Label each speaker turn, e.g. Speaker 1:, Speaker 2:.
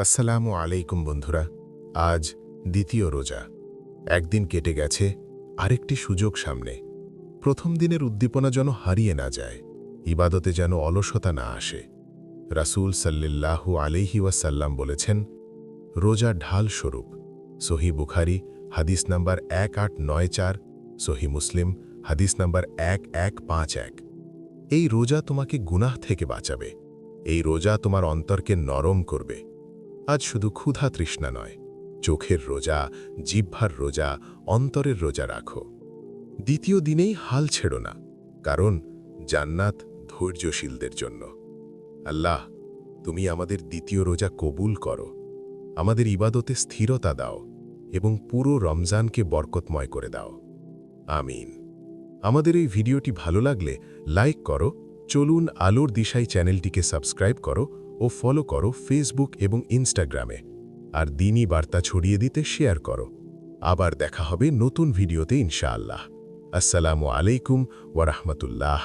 Speaker 1: আসসালামু আলাইকুম বন্ধুরা। আজ দ্বিতীয় রোজা। একদিন কেটে গেছে, আরেকটি সুযোগ সামনে। প্রথম দিনের উদ্দীপনা যেন হারিয়ে না যায়, ইবাদতে যেন অলসতা না আসে। রাসূল সাল্লাল্লাহু আলাইহি ওয়াসাল্লাম বলেছেন, রোজা ঢাল স্বরূপ। সহি বুখারী হাদিস নাম্বার 1894, সহি মুসলিম হাদিস নাম্বার 1151। এই রোজা তোমাকে গুনাহ থেকে বাঁচাবে। এই রোজা তোমার অন্তরকে নরম করবে। আজ শুধু ক্ষুধা তৃষ্ণা নয়, চোখের রোজা, জিহ্বার রোজা, অন্তরের রোজা রাখো। দ্বিতীয় দিনেই হাল ছেড়ো না, কারণ জান্নাত ধৈর্যশীলদের জন্য। আল্লাহ, তুমি আমাদের দ্বিতীয় রোজা কবুল করো, আমাদের ইবাদতে স্থিরতা দাও এবং পুরো রমজানকে বরকতময় করে দাও। আমিন। আমাদের এই ভিডিওটি ভালো লাগলে লাইক করো, চলুন আলোর দিশাই চ্যানেলটিকে সাবস্ক্রাইব করো ও ফলো করো ফেসবুক এবং ইনস্টাগ্রামে। আর দিনই বার্তা ছড়িয়ে দিতে শেয়ার করো। আবার দেখা হবে নতুন ভিডিওতে ইনশাআল্লাহ। আসসালামু আলাইকুম ওয়া রাহমাতুল্লাহ।